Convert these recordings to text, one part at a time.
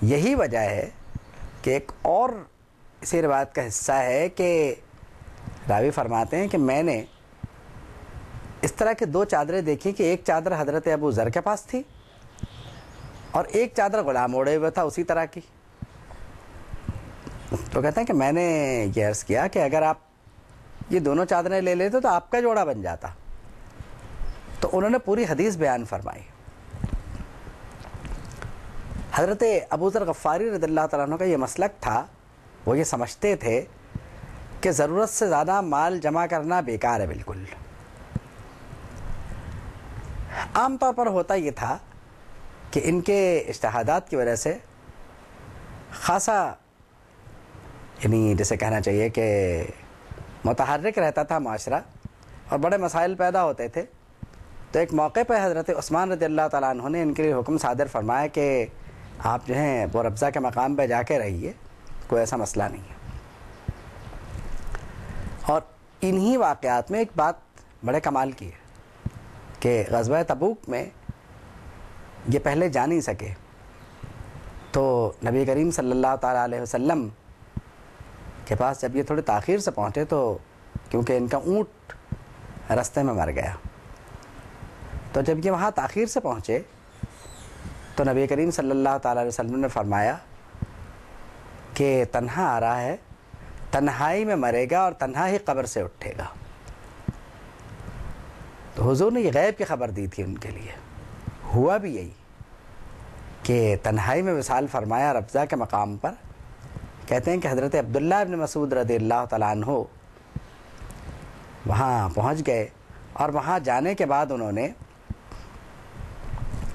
یہی وجہ ہے کہ ایک اور اسی روایت کا حصہ ہے کہ راوی فرماتے ہیں کہ میں نے اس طرح کے 2 چادریں دیکھی کہ ایک چادر حضرت ابو ذر کے پاس تھی اور ایک چادر غلام اوڑے ہوئے تھا اسی طرح کی. تو کہتے ہیں کہ میں نے یہ عرض کیا کہ اگر آپ یہ دونوں چادریں لے لیتے تو آپ کا جوڑا بن جاتا. تو انہوں نے پوری حدیث بیان فرمائی. حضرت ابو ذر غفاری رضی اللہ تعالیٰ عنہ کا یہ مسلک تھا, وہ یہ سمجھتے تھے کہ ضرورت سے زیادہ مال جمع کرنا بیکار ہے بالکل. عام طور پر ہوتا یہ تھا کہ ان کے اجتہادات کی وجہ سے خاصا یعنی جسے کہنا چاہیے کہ متحرک رہتا تھا معاشرہ اور بڑے مسائل پیدا ہوتے تھے. تو ایک موقع پہ حضرت عثمان رضی اللہ تعالیٰ عنہ نے ان کے لیے حکم صادر فرمایا کہ آپ جو ہیں وہ ربضہ کے مقام پہ جا کے رہیے, کوئی ایسا مسئلہ نہیں ہے. اور انہی واقعات میں ایک بات بڑے کمال کی ہے کہ غزوہ تبوک میں یہ پہلے جا نہیں سکے, تو نبی کریم صلی اللہ تعالیٰ علیہ وسلم کے پاس جب یہ تھوڑی تاخیر سے پہنچے تو کیونکہ ان کا اونٹ رستے میں مر گیا, تو جب یہ وہاں تاخیر سے پہنچے تو نبی کریم صلی اللہ تعالیٰ علیہ وسلم نے فرمایا کہ تنہا آ رہا ہے, تنہائی میں مرے گا اور تنہا ہی قبر سے اٹھے گا. تو حضور نے یہ غیب کی خبر دی تھی ان کے لیے. ہوا بھی یہی کہ تنہائی میں وصال فرمایا ربضہ کے مقام پر. کہتے ہیں کہ حضرت عبداللہ ابن مسعود رضی اللہ تعالیٰ عنہ وہاں پہنچ گئے اور وہاں جانے کے بعد انہوں نے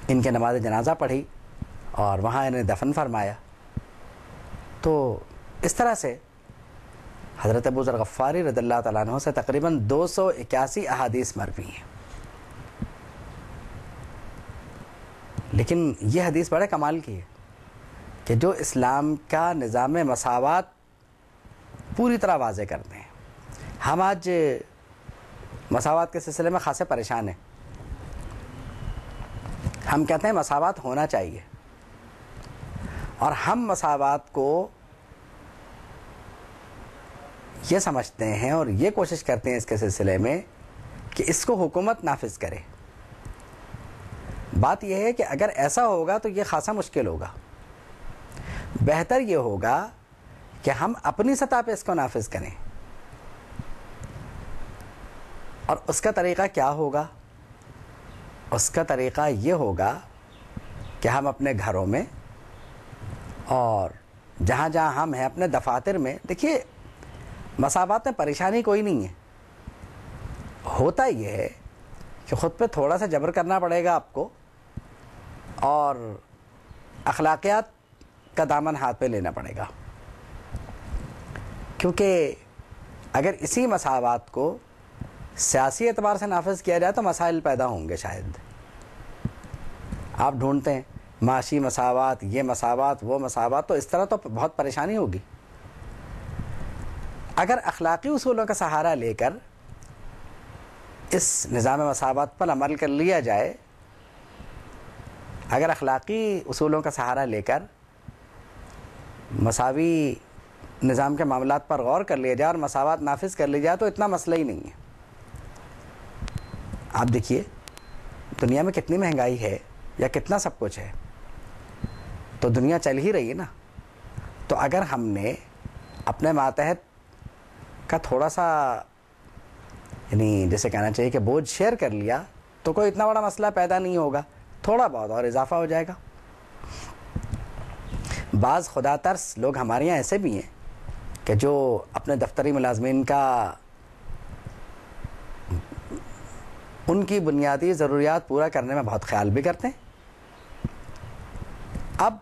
ان کے نماز جنازہ پڑھی اور وہاں انہیں دفن فرمایا. تو اس طرح سے حضرت ابو ذر غفاری رضی اللہ تعالیٰ عنہ سے تقریباً 281 احادیث مروی ہیں. لیکن یہ حدیث بڑے کمال کی ہے کہ جو اسلام کا نظام مساوات پوری طرح واضح کرتے ہیں. ہم آج مساوات کے سلسلے میں خاصے پریشان ہیں. ہم کہتے ہیں مساوات ہونا چاہیے اور ہم مساوات کو یہ سمجھتے ہیں اور یہ کوشش کرتے ہیں اس کے سلسلے میں کہ اس کو حکومت نافذ کرے. بات یہ ہے کہ اگر ایسا ہوگا تو یہ خاصا مشکل ہوگا. بہتر یہ ہوگا کہ ہم اپنی سطح پہ اس کو نافذ کریں. اور اس کا طریقہ کیا ہوگا؟ اس کا طریقہ یہ ہوگا کہ ہم اپنے گھروں میں اور جہاں جہاں ہم ہیں اپنے دفاتر میں, دیکھیے مساوات میں پریشانی کوئی نہیں ہے. ہوتا یہ ہے کہ خود پہ تھوڑا سا جبر کرنا پڑے گا آپ کو اور اخلاقیات کا دامن ہاتھ پہ لینا پڑے گا, کیونکہ اگر اسی مساوات کو سیاسی اعتبار سے نافذ کیا جائے تو مسائل پیدا ہوں گے. شاید آپ ڈھونڈتے ہیں معاشی مساوات, یہ مساوات, وہ مساوات, تو اس طرح تو بہت پریشانی ہوگی. اگر اخلاقی اصولوں کا سہارا لے کر اس نظام مساوات پر عمل کر لیا جائے, اگر اخلاقی اصولوں کا سہارا لے کر مساوی نظام کے معاملات پر غور کر لیا جائے اور مساوات نافذ کر لی جائے تو اتنا مسئلہ ہی نہیں ہے. آپ دیکھیے دنیا میں کتنی مہنگائی ہے یا کتنا سب کچھ ہے, تو دنیا چل ہی رہی ہے نا. تو اگر ہم نے اپنے ماتحت کا تھوڑا سا یعنی جیسے کہنا چاہیے کہ بوجھ شیئر کر لیا تو کوئی اتنا بڑا مسئلہ پیدا نہیں ہوگا, تھوڑا بہت اور اضافہ ہو جائے گا. بعض خدا ترس لوگ ہمارے یہاں ایسے بھی ہیں کہ جو اپنے دفتری ملازمین کا ان کی بنیادی ضروریات پورا کرنے میں بہت خیال بھی کرتے ہیں. اب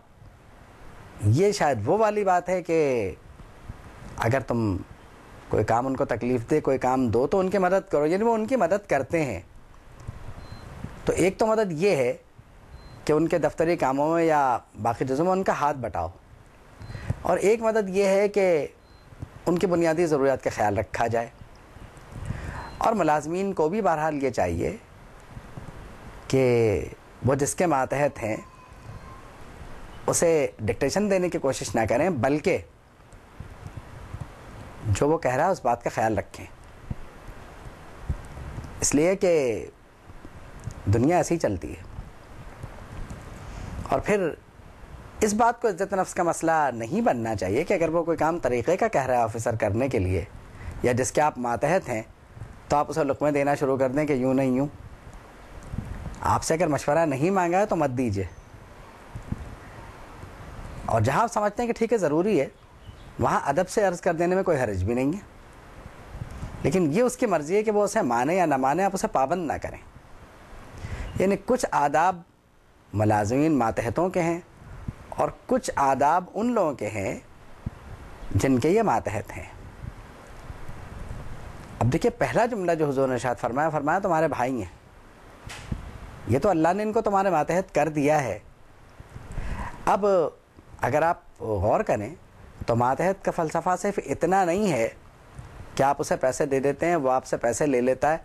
یہ شاید وہ والی بات ہے کہ اگر تم کوئی کام ان کو تکلیف دے, کوئی کام دو تو ان کی مدد کرو, یعنی وہ ان کی مدد کرتے ہیں. تو ایک تو مدد یہ ہے کہ ان کے دفتری کاموں میں یا باقی چیزوں میں ان کا ہاتھ بٹاؤ, اور ایک مدد یہ ہے کہ ان کی بنیادی ضروریات کا خیال رکھا جائے. اور ملازمین کو بھی بہرحال یہ چاہیے کہ وہ جس کے ماتحت ہیں اسے ڈکٹیشن دینے کی کوشش نہ کریں، بلکہ جو وہ کہہ رہا ہے اس بات کا خیال رکھیں، اس لیے کہ دنیا ایسی چلتی ہے۔ اور پھر اس بات کو عزت نفس کا مسئلہ نہیں بننا چاہیے کہ اگر وہ کوئی کام طریقے کا کہہ رہا ہے آفیسر کرنے کے لیے یا جس کے آپ ماتحت ہیں تو آپ اسے لقمے دینا شروع کر دیں کہ یوں نہیں یوں۔ آپ سے اگر مشورہ نہیں مانگا ہے تو مت دیجیے، اور جہاں آپ سمجھتے ہیں کہ ٹھیک ہے ضروری ہے وہاں ادب سے عرض کر دینے میں کوئی حرج بھی نہیں ہے، لیکن یہ اس کی مرضی ہے کہ وہ اسے مانے یا نہ مانے، آپ اسے پابند نہ کریں۔ یعنی کچھ آداب ملازمین ماتحتوں کے ہیں اور کچھ آداب ان لوگوں کے ہیں جن کے یہ ماتحت ہیں۔ اب دیکھیے پہلا جملہ جو حضور نے ارشاد فرمایا تمہارے بھائی ہیں، یہ تو اللہ نے ان کو تمہارے ماتحت کر دیا ہے۔ اب اگر آپ غور کریں تو ماتحت کا فلسفہ صرف اتنا نہیں ہے کہ آپ اسے پیسے دے دیتے ہیں، وہ آپ سے پیسے لے لیتا ہے،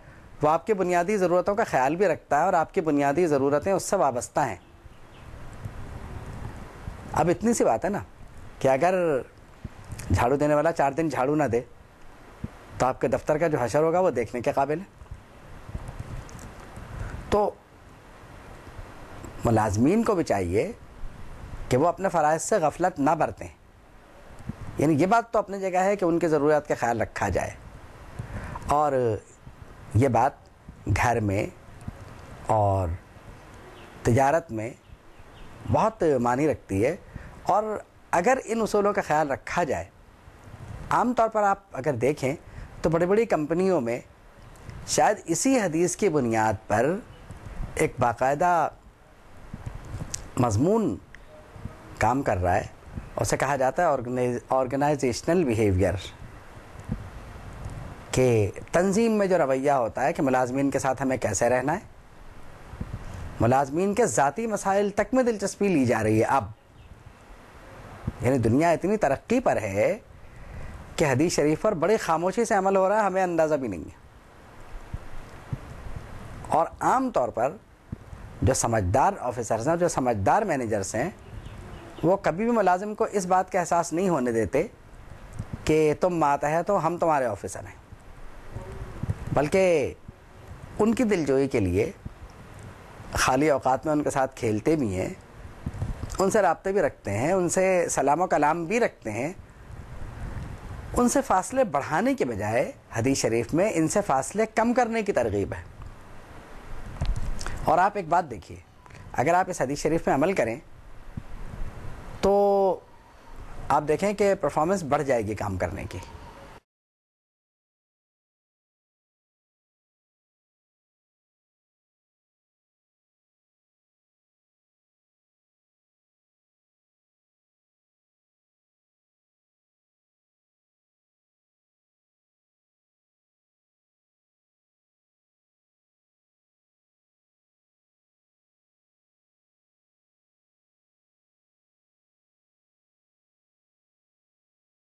وہ آپ کی بنیادی ضرورتوں کا خیال بھی رکھتا ہے اور آپ کی بنیادی ضرورتیں اس سے وابستہ ہیں۔ اب اتنی سی بات ہے نا کہ اگر جھاڑو دینے والا 4 دن جھاڑو نہ دے تو آپ کے دفتر کا جو حشر ہوگا وہ دیکھنے کے قابل ہے۔ تو ملازمین کو بھی چاہیے کہ وہ اپنے فرائض سے غفلت نہ برتیں، یعنی یہ بات تو اپنی جگہ ہے کہ ان کی ضروریات کا خیال رکھا جائے، اور یہ بات گھر میں اور تجارت میں بہت معنی رکھتی ہے۔ اور اگر ان اصولوں کا خیال رکھا جائے، عام طور پر آپ اگر دیکھیں تو بڑی بڑی کمپنیوں میں شاید اسی حدیث کی بنیاد پر ایک باقاعدہ مضمون کام کر رہا ہے، اسے کہا جاتا ہے آرگنائزیشنل بیہیویئر، کہ تنظیم میں جو رویہ ہوتا ہے کہ ملازمین کے ساتھ ہمیں کیسے رہنا ہے۔ ملازمین کے ذاتی مسائل تک میں دلچسپی لی جا رہی ہے اب، یعنی دنیا اتنی ترقی پر ہے کہ حدیث شریف پر بڑی خاموشی سے عمل ہو رہا ہے، ہمیں اندازہ بھی نہیں ہے۔ اور عام طور پر جو سمجھدار آفیسرز ہیں، جو سمجھدار مینیجرز ہیں، وہ کبھی بھی ملازم کو اس بات کا احساس نہیں ہونے دیتے کہ تم ماتحت ہو، ہم تمہارے آفیسر ہیں، بلکہ ان کی دلجوئی کے لیے خالی اوقات میں ان کے ساتھ کھیلتے بھی ہیں، ان سے رابطے بھی رکھتے ہیں، ان سے سلام و کلام بھی رکھتے ہیں۔ ان سے فاصلے بڑھانے کے بجائے حدیث شریف میں ان سے فاصلے کم کرنے کی ترغیب ہے۔ اور آپ ایک بات دیکھیے، اگر آپ اس حدیث شریف میں عمل کریں تو آپ دیکھیں کہ پرفارمنس بڑھ جائے گی کام کرنے کی۔